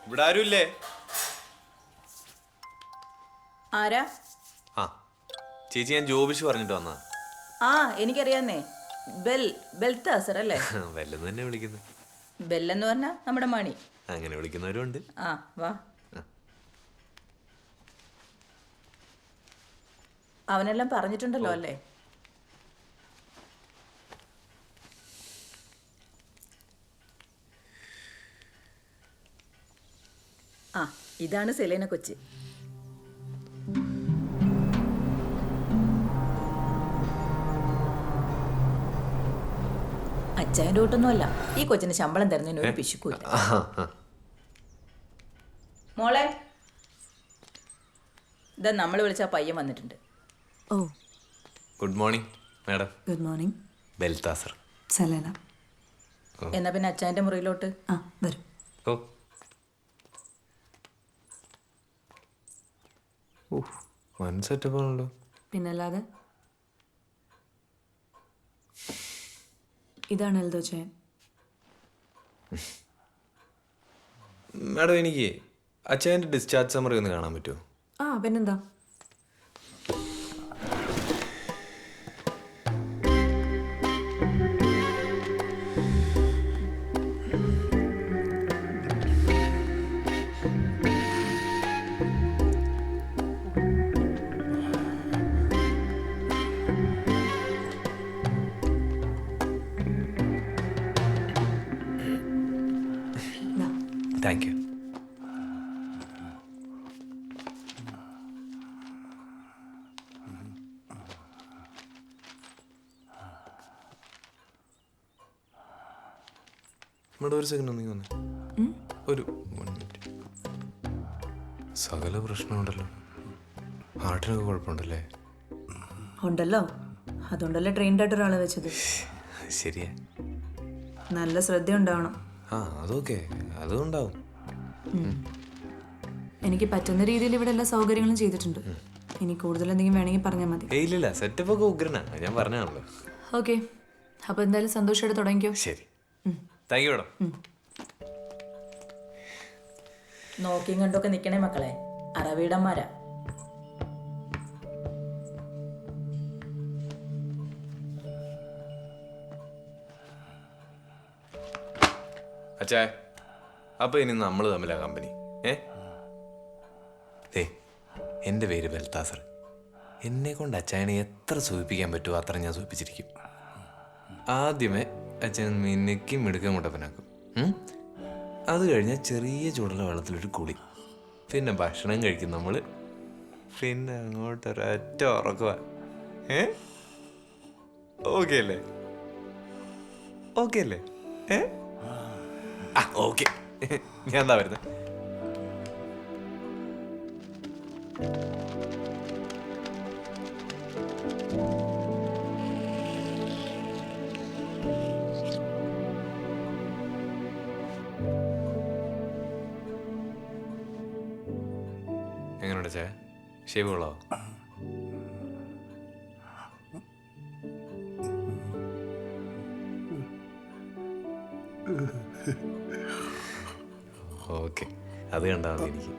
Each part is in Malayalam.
ഇവിടെ ആരുമില്ലേ? ആരാ? ആ ചേച്ചി, ഞാൻ ജോബിഷ് പറഞ്ഞിട്ട് വന്നാ. ആ എനിക്കറിയാന്നേ. ബെൽത്താസർ അല്ലേ? വല്ലെന്ന് തന്നെ വിളിക്കുന്നത്. ബെല്ലെന്ന് പറഞ്ഞാ നമ്മുടെ മണി. അങ്ങനെ വിളിക്കുന്നവരും ഉണ്ട്. ആ വാ. അവനെല്ലാം പറഞ്ഞിട്ടുണ്ടല്ലോ അല്ലേ? ആ ഇതാണ് സെലേന കൊച്ചി. അച്ചായൻ്റെ കൂട്ടൊന്നുമല്ല. ഈ കൊച്ചിന് ശമ്പളം തരുന്നതിന് ഒരു പിശുക്കൂല്ല. മോളെ, ഇതാ നമ്മൾ വിളിച്ച പയ്യൻ വന്നിട്ടുണ്ട്. Oh good morning madam. Good morning. Balthazar. Selena. എന്നാ പിന്നെ അച്ചായൻ്റെ മുറിയിലോട്ട്. ആ വരും. ഓ വൺ സെറ്റപ്പ് ആണല്ലോ. പിന്നല്ലാതെ ഇതാണ് എൽദോ ചായൻ. മാഡം, എനിക്ക് അച്ഛൻ്റെ ഡിസ്ചാർജ് സമ്മറി ഒന്ന് കാണാൻ പറ്റുമോ? ആ പിന്നെന്താ. Thank you. മാഡം ഒരു സെക്കൻഡ് ഒന്നെങ്കിൽ വന്നേ. ഒരു 1 മിനിറ്റ്. സകല പ്രശ്നമുണ്ടല്ലോ. ഹാർട്ടിനൊക്കെ കുഴപ്പമുണ്ടല്ലേ? ഉണ്ടല്ലോ, അതുകൊണ്ടല്ലേ ട്രെയിൻഡ് ആയിട്ട് ഒരാളെ വെച്ചത്. ശരിയാ. നല്ല ശ്രദ്ധ ഉണ്ടാവണം. ആ അതൊക്കെ അതുണ്ടാവും. എനിക്ക് പറ്റുന്ന രീതിയിൽ ഇവിടെ എല്ലാ സൗകര്യങ്ങളും ചെയ്തിട്ടുണ്ട്. ഇനി കൂടുതൽ എന്തെങ്കിലും വേണമെങ്കിൽ പറഞ്ഞാൽ മതി. ഇല്ലില്ല, സെറ്റപ്പ് ഒക്കെ ഉഗ്രനാ, ഞാൻ പറഞ്ഞാണല്ലോ. ഓക്കെ, അപ്പോൾ എന്തായാലും സന്തോഷമായിട്ട് തുടങ്ങിക്കോ. ശരി, താങ്ക് യു മാഡം. നോക്കിയും കണ്ടൊക്കെ നിൽക്കണേ മക്കളെ, അറവീടന്മാരാ. അച്ഛാ, അപ്പൊ ഇനി നമ്മൾ തമ്മിലാ കമ്പനി. എൻ്റെ പേര് ബെൽത്താസർ. എന്നെ കൊണ്ട് അച്ചായനെ എത്ര സൂചിപ്പിക്കാൻ പറ്റുമോ അത്ര ഞാൻ സൂചിപ്പിച്ചിരിക്കും. ആദ്യമേ അച്ഛൻ മിനുക്കി മിടുക്കം കൊണ്ടപ്പനാക്കും. അത് കഴിഞ്ഞാൽ ചെറിയ ചൂടുള്ള വെള്ളത്തിലൊരു കുളി, പിന്നെ ഭക്ഷണം കഴിക്കും നമ്മൾ, പിന്നെ അങ്ങോട്ടൊരൊറ്റ ഉറക്കുക. ഓക്കെ അല്ലേ? ഓക്കെ അല്ലേ? ഓക്കെ, ഞാൻ എന്താ വരുന്നത്? എങ്ങനെയുണ്ട് ചേ? ഷേവ് കൊള്ളാവോ? ഓക്കെ, അത് കണ്ടാൽ മതി എനിക്ക്.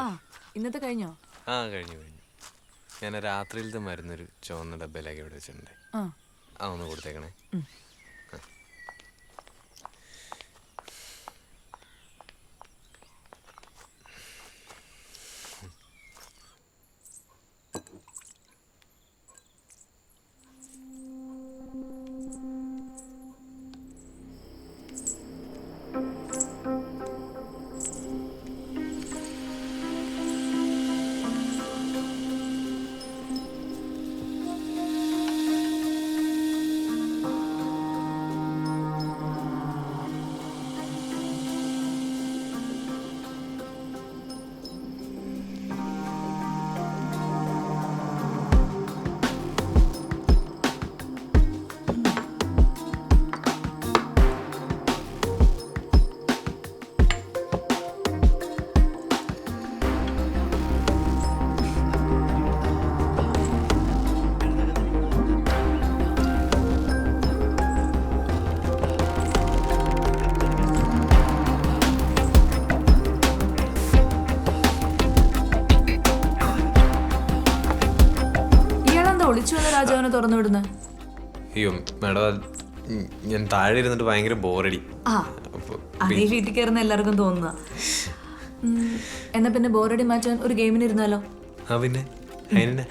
ആ ഇന്നത്തെ കഴിഞ്ഞോ? ആ കഴിഞ്ഞു. ഞാൻ രാത്രിയിലത്തെ മരുന്നൊരു ചുവന്ന ഡബ്ബയിലാക്കി ഇവിടെ വെച്ചിട്ടുണ്ട്. ആ ഒന്ന് കൊടുത്തേക്കണേ. ഒളിച്ചു വന്ന രാജാവിനെ തുറന്നു വിടുന്ന? അയ്യോ മാഡം, ഞാൻ താഴെ ഇരുന്നിട്ട് ഭയങ്കര ബോറടി. അതേ വീട്ടിൽ കയറുന്ന എല്ലാവർക്കും തോന്നുക. എന്നാ പിന്നെ ബോറടി മാറ്റാൻ ഒരു ഗെയിമിന് ഇരുന്നാലോ? ആ പിന്നെ അതിനെ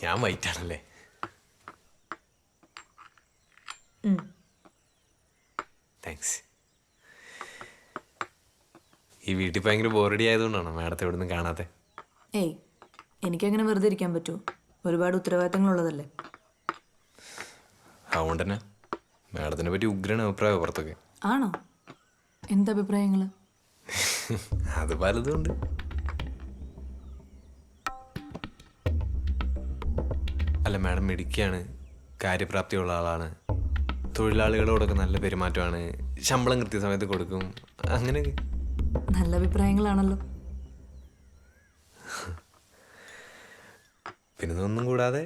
ഞാൻ വൈറ്റാണല്ലേ? താങ്ക്സ്. ഈ വീട്ടിൽ ഭയങ്കര ബോറടി ആയതുകൊണ്ടാണോ മാഡത്തെ ഇവിടെ നിന്ന് കാണാതെ? ഏയ്, എനിക്കങ്ങനെ വെറുതെ ഇരിക്കാൻ പറ്റുമോ? ഒരുപാട് ഉത്തരവാദിത്തങ്ങളുള്ളതല്ലേ. അതുകൊണ്ട് തന്നെ മാഡത്തിനെ പറ്റി ഉഗ്രൻ അഭിപ്രായം പുറത്തൊക്കെ. ആണോ? എന്തഭിപ്രായങ്ങൾ? അത് പലതും ഉണ്ട്. അല്ല മാഡം മിടുക്കിയാണ്, കാര്യപ്രാപ്തിയുള്ള ആളാണ്, തൊഴിലാളികളോടൊക്കെ നല്ല പെരുമാറ്റമാണ്, ശമ്പളം കൃത്യസമയത്ത് കൊടുക്കും, അങ്ങനെയൊക്കെ. നല്ല അഭിപ്രായങ്ങളാണല്ലോ. പിന്നെ ഇതൊന്നും കൂടാതെ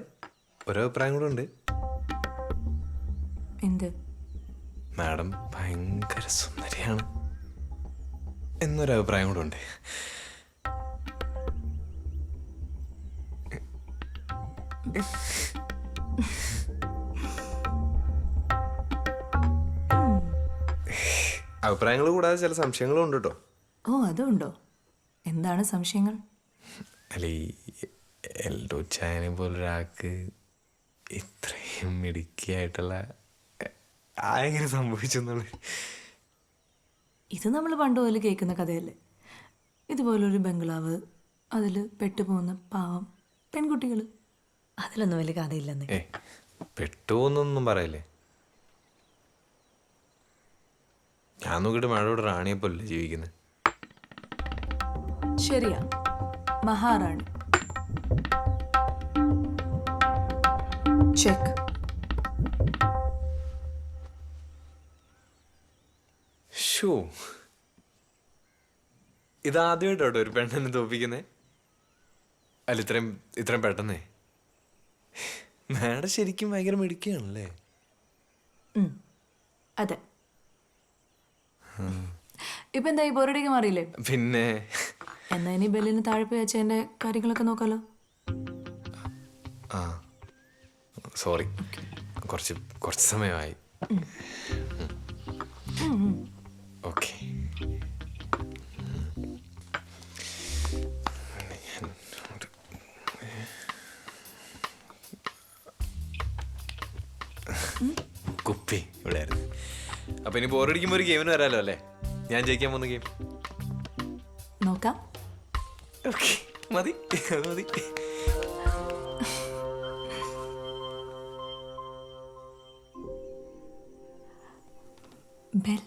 ഓരോ അഭിപ്രായം കൂടെ ഉണ്ട്. എന്ത്? മാഡം ഭയങ്കര സുന്ദരിയാണ് എന്നൊരു അഭിപ്രായം കൂടെ ഉണ്ട്. അഭിപ്രായങ്ങൾ കൂടാതെ ചില സംശയങ്ങളും ഉണ്ട് കേട്ടോ. ഓ, അതുണ്ടോ? എന്താണ് സംശയങ്ങൾ? അല്ല, ഈ എൽഡോ ചായനെ പോലൊരാൾക്ക് ഇത്രയും മിടുക്കിയായിട്ടുള്ള ആരെങ്കിലും സംഭവിച്ചെന്നുള്ളത്. ഇത് നമ്മൾ പണ്ട് പോലെ കേൾക്കുന്ന കഥയല്ലേ. ഇതുപോലൊരു ബംഗ്ലാവ്, അതിൽ പെട്ടുപോകുന്ന പാവം പെൺകുട്ടികൾ. അതിലൊന്നും വലിയ കഥയില്ലെന്ന്. പെട്ടുപോന്നൊന്നും പറയല്ലേ. ഞാൻ നോക്കിയിട്ട് മഴയോട് റാണിയെപ്പോലല്ലേ ജീവിക്കുന്നത്. ശരിയാ, മഹാറാണി. ചെക്ക്. ഷോ, ഇതാദ്യമായിട്ടോട്ടോ ഒരു പെണ്ണെന്നെ തോപ്പിക്കുന്നേ. അല്ല, ഇത്രയും പെട്ടെന്നേ. മാഡം ശരിക്കും ഭയങ്കര മിടുക്കിയാണല്ലേ. അതെ. ഇപ്പൊ എന്തായി, ബോറടിക്ക് മാറിയില്ലേ? പിന്നെ എന്നാ ഇനി ബെല്ലിന് താഴെ പോയി അച്ഛൻ്റെ കാര്യങ്ങളൊക്കെ നോക്കാലോ. ആ സോറി, കുറച്ച് സമയമായി. ഓക്കെ. കുപ്പി ഇവിടെ ആയിരുന്നു. അപ്പൊ ഇനി ബോറടിക്കുമ്പോ ഒരു ഗെയിമിന് വരാലോ അല്ലേ? ഞാൻ ജയിക്കാൻ പോകുന്ന ഗെയിം നോക്കാം. ഓക്കെ, മതി, അത് മതി. ബെൽ